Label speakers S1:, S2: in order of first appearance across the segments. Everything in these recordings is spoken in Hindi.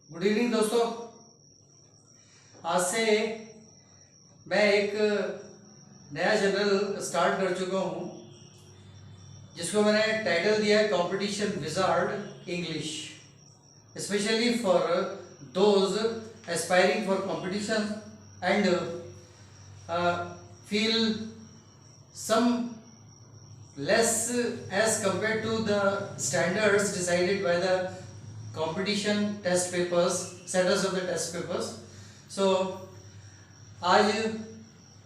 S1: गुड इवनिंग दोस्तों। आज से मैं एक नया चैनल स्टार्ट कर चुका हूँ जिसको मैंने टाइटल दिया है competition wizard English, specially for those aspiring for competition and feel some less as compared to the standards decided by the competition test papers, setters of the test papers. So आज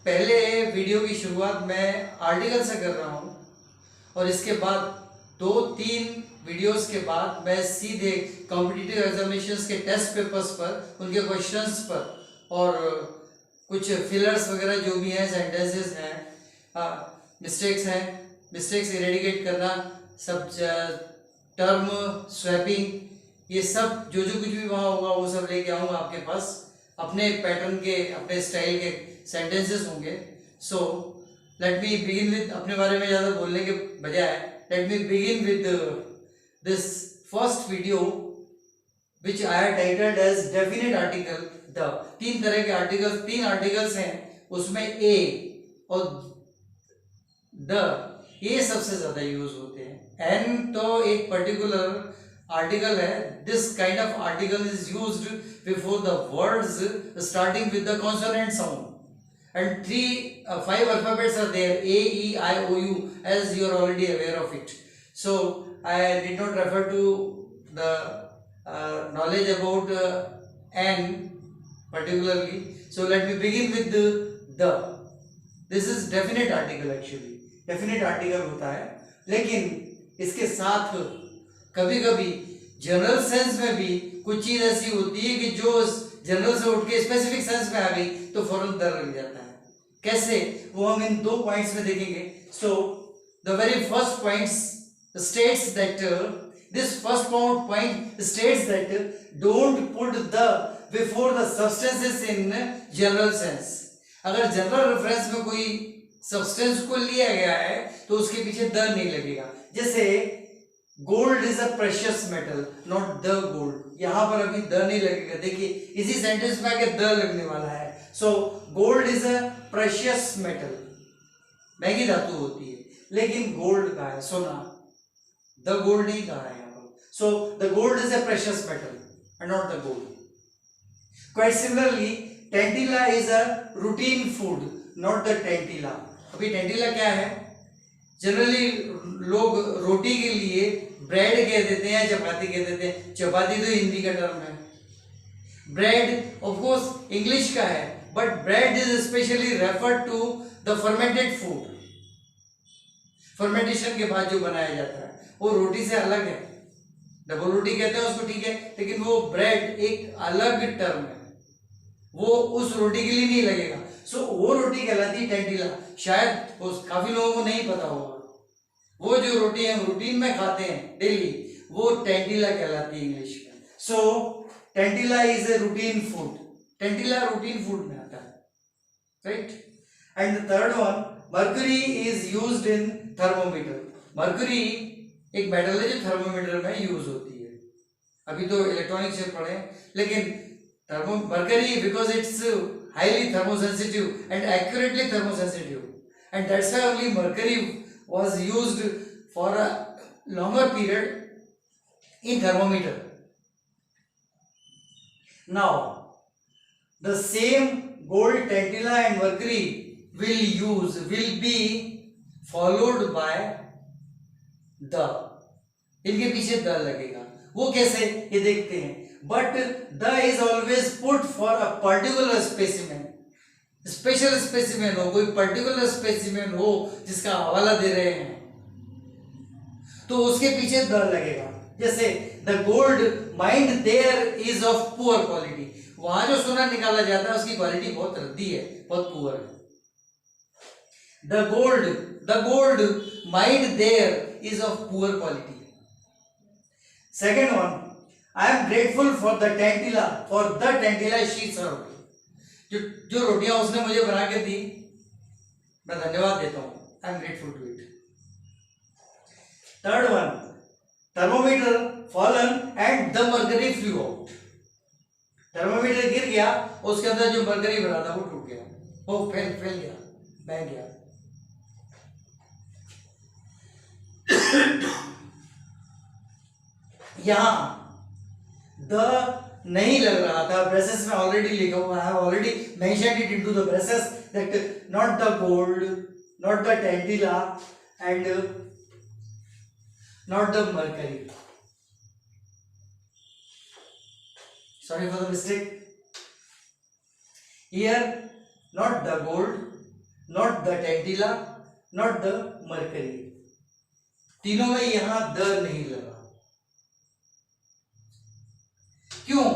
S1: पहले वीडियो की शुरुआत मैं आर्टिकल से कर रहा हूँ और इसके बाद 2-3 वीडियोस के बाद मैं सीधे कॉम्पिटिटिव एग्जामिनेशंस के टेस्ट पेपर्स पर, उनके क्वेश्चंस पर और कुछ फिलर्स वगैरह जो भी हैं, सेंटेंसेस हैं, मिस्टेक्स हैं, मिस्टेक्स इरेडिकेट करना, सब टर्म स्वैपिंग, ये सब जो कुछ भी वहाँ होगा वो सब लेके आऊँगा आपके पास। अपने पैटर्न के, अपने स्टाइल के सेंटेंसेस होंगे। So let me begin with, अपने बारे में ज़्यादा बोलने के बजाय let me begin with this first video which I have titled as definite article the. 3 तरह के आर्टिकल्स, 3 आर्टिकल्स हैं, उसमें ए और द ये सबसे ज्यादा यूज होते हैं। एन तो एक पर्टिकुलर आर्टिकल है। This kind of article is used before the words starting with the consonant sound and 5 alphabets are there, A, E, I, O, U, as you are already aware of it. So I did not refer to the knowledge about N particularly. So let me begin with the. This is definite article actually. Definite article होता है, लेकिन इसके साथ कभी कभी जनरल सेंस में भी कुछ चीज ऐसी होती है कि जो जनरल से उठ के स्पेसिफिक सेंस में आ गई तो फौरन डर लग जाता है। कैसे, वो हम इन 2 पॉइंट्स में देखेंगे। So the very first points states that, this first point states that don't put the before the substances in general sense. अगर जनरल रेफरेंस में कोई सब्सटेंस को लिया गया है तो उसके पीछे द नहीं लगेगा। जैसे gold is a precious metal, not the gold, यहां पर अभी द नहीं लगेगा। देखिए इसी सेंटेंस में आके द लगने वाला है। So gold is a precious metal, महंगी धातु होती है, लेकिन गोल्ड का है सोना, द गोल्ड नहीं कहा है यहाँ पर। So the gold is a precious metal and not the gold. Quite similarly tortilla is a routine food, not the tortilla. अभी टेंटिला क्या है, जनरली लोग रोटी के लिए ब्रेड कह देते हैं, चपाती कह देते हैं। चपाती तो हिंदी का टर्म है, ब्रेड ऑफ कोर्स इंग्लिश का है, but bread is specially referred to the fermented food. Fermentation के बाद जो बनाया जाता है वो रोटी से अलग है। डबल रोटी कहते हैं उसको, ठीक है, लेकिन वो ब्रेड एक अलग टर्म है, वो उस रोटी के लिए नहीं लगेगा। सो वो रोटी कहलाती है टेंटिला। शायद काफी लोगों को नहीं पता होगा, वो जो रोटी हम रूटीन में खाते हैं डेली, वो टेंटिला कहलाती है इंग्लिश में। So tortilla is a routine food, tortilla routine food में आता है, right. And the third one, mercury is used in thermometer. Mercury एक मेटल है जो थर्मोमीटर में यूज होती है। अभी तो इलेक्ट्रॉनिक से पढ़े, लेकिन mercury, because it's highly thermosensitive and accurately thermosensitive, and that's why only mercury was used for a longer period in thermometer. Now the same gold, tentilla and mercury will be followed by the, इनके पीछे द लगेगा। वो कैसे, ये देखते हैं। But the is always put for a particular specimen, special specimen हो, कोई पर्टिकुलर स्पेसिमेन हो जिसका हवाला दे रहे हैं तो उसके पीछे द लगेगा। जैसे the gold mind there is of poor quality, वहां जो सोना निकाला जाता है उसकी क्वालिटी बहुत रद्दी है, बहुत पुअर है। The gold mind there is of poor quality. Second one, I am grateful for the tentilla she served. जो रोटियां उसने मुझे बना के दी, मैं धन्यवाद देता हूं। I am grateful to it. Third one, thermometer fallen and the mercury flew out. गया, उसके अंदर जो मरकरी भरा था वो टूट गया, वो फैल गया, बह गया। यहां द नहीं लग रहा था, ब्रेसेस में ऑलरेडी लिखा हुआ है, already mentioned it into the braces that not the gold, not the tortilla and not the mercury. Sorry for the mistake. Here, not the gold, not the tantila, not the mercury. तीनों में यहां द नहीं लगा. क्यों?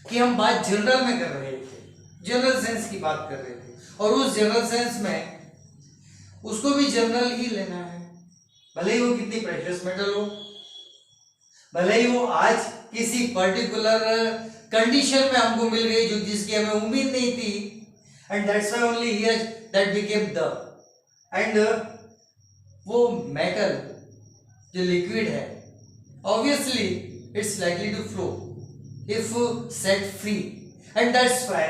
S1: कि हम बात जनरल में कर रहे थे, जनरल सेंस की बात कर रहे थे, और उस जनरल सेंस में उसको भी जनरल ही लेना है, भले ही वो कितनी प्रेशियस मेटल हो, भले ही वो आज किसी पर्टिकुलर कंडीशन में हमको मिल गई जो जिसकी हमें उम्मीद नहीं थी, and that's why only here that became the. And वो मेटल जो लिक्विड है, obviously it's likely to flow if set free, and that's why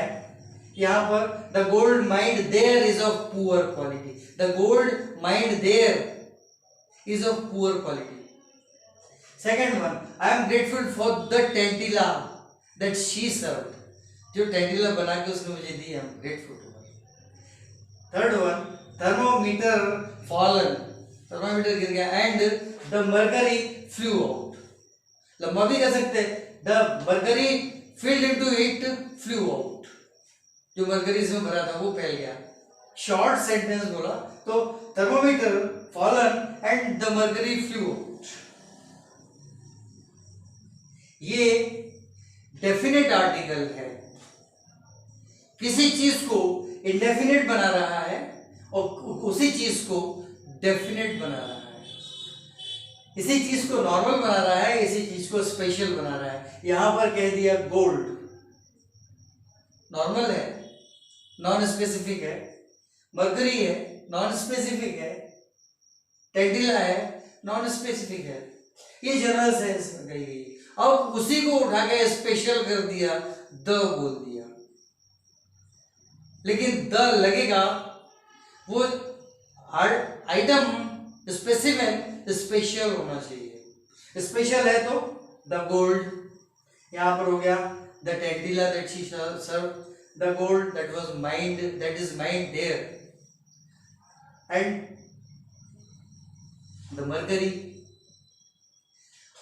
S1: यहाँ पर the gold mind there is of poor quality, the gold mind there is of poor quality. Second one, I am grateful for the tantila that she served. जो टेंटिला बना के उसने मुझे दी, I am grateful to her. Third one, thermometer fallen, thermometer गिर गया, and the mercury flew out. लंबा भी कह सकते हैं, the mercury filled into it flew out. जो मरकरी इसमें भरा था वो फैल गया. शॉर्ट सेंटेंस बोला तो thermometer fallen and the mercury flew out. ये डेफिनेट आर्टिकल है, किसी चीज को इंडेफिनेट बना रहा है और उसी चीज को डेफिनेट बना रहा है, इसी चीज को नॉर्मल बना रहा है, इसी चीज को स्पेशल बना रहा है. यहां पर कह दिया गोल्ड नॉर्मल है, नॉन स्पेसिफिक है, मरकरी है, नॉन स्पेसिफिक है, टेंटिला है, नॉन स्पेसिफिक है. ये जनरल सेंस में कही गई. अब उसी को उठा के स्पेशल कर दिया, द बोल दिया, लेकिन द लगेगा वो आइटम स्पेसिफिक स्पेशल होना चाहिए. स्पेशल है तो द गोल्ड, यहां पर हो गया the tortilla that she serve, the gold that was mined, that is mined there, and the mercury.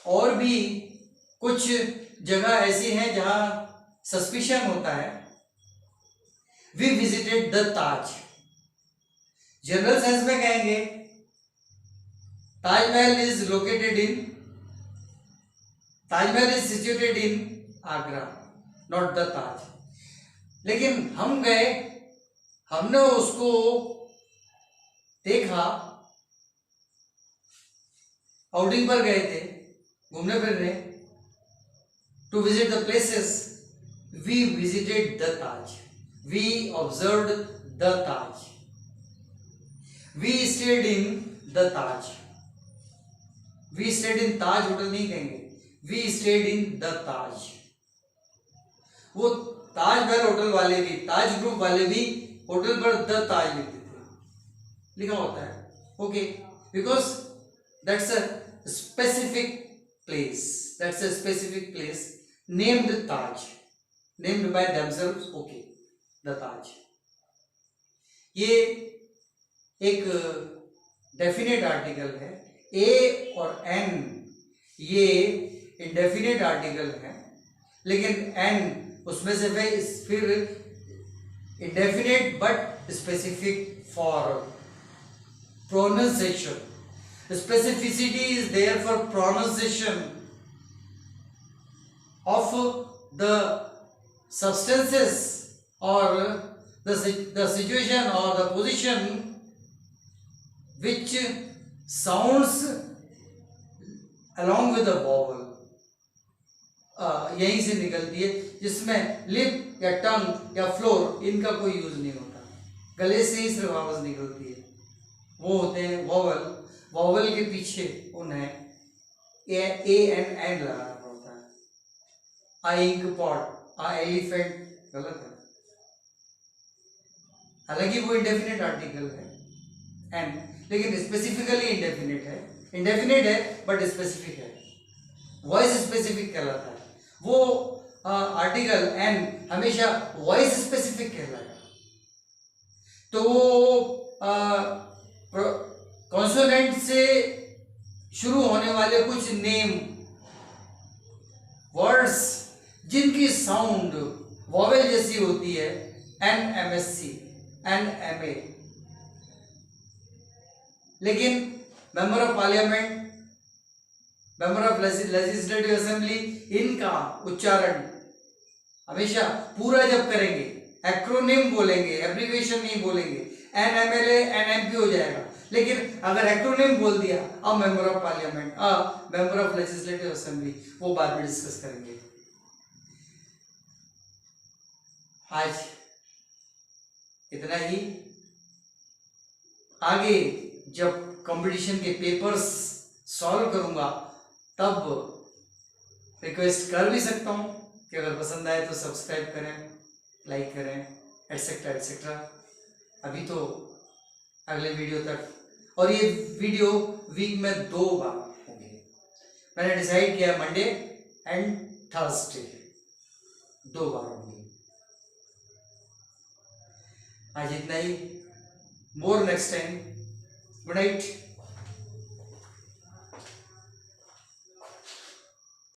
S1: और भी कुछ जगह ऐसी हैं जहां सस्पिशन होता है. We visited the Taj, general sense में कहेंगे Taj Mahal is located in, Taj Mahal is situated in Agra, not the Taj. लेकिन हम गए, हमने उसको देखा, आउटिंग पर गए थे, घूमने फिरने, to visit the places, we visited the Taj, we observed the Taj, we stayed in the Taj, we stayed in Taj hotel नहीं कहेंगे, we stayed in the Taj. वो ताज महल होटल वाले भी, ताज ग्रुप वाले भी होटल पर द ताज लिखते थे, लिखा होता है, okay, because that's a specific place, that's a specific place named Taj, named by themselves, okay, the Taj. ये एक डेफिनेट आर्टिकल है. ए और एन ये इंडेफिनेट आर्टिकल है, लेकिन एन उसमें से फिर indefinite but specific for pronunciation. Specificity is there for pronunciation of the substances or the situation or the position which sounds along with the vowel. यहीं से निकलती है, जिसमें लिप या टंग या फ्लोर इनका कोई यूज नहीं होता, गले से ही सिर्फ आवाज निकलती है. वो होते हैं वॉवल. वॉवल के पीछे उन्हें ए एन एन लगाना पड़ता है. आ इंक पॉट, आ एलिफेंट गलत है, हालांकि वो इंडेफिनिट आर्टिकल है एंड, लेकिन स्पेसिफिकली इंडेफिनिट है बट स्पेसिफिक है, वॉइस स्पेसिफिक कहलाता है वो आर्टिकल एंड हमेशा वॉइस स्पेसिफिक कहलाएगा। तो कॉन्सोनेंट से शुरू होने वाले कुछ नेम वर्ड्स जिनकी साउंड वॉवेल जैसी होती है, NMSC, NMA, लेकिन member of parliament, member of legislative assembly, इनका उच्चारण हमेशा पूरा जब करेंगे, एक्रोनिम बोलेंगे, एब्रीविएशन नहीं बोलेंगे, NMLA NMP हो जाएगा। लेकिन अगर एक्रोनिम बोल दिया, a member of parliament, a member of legislative assembly, वो बाद में डिस्कस करेंगे। आज इतना ही, आगे जब कंपटीशन के पेपर्स सॉल्व करूंगा तब रिक्वेस्ट कर भी सकता हूं कि अगर पसंद आए तो सब्सक्राइब करें, लाइक करें, एटसेट्रा एटसेट्रा। अभी तो अगले वीडियो तक, और ये वीडियो वीक में 2 बार होंगे, मैंने डिसाइड किया मंडे एंड थर्सडे 2 बार होंगे। आज इतना ही, मोर नेक्स्ट टाइम, गुड नाइट।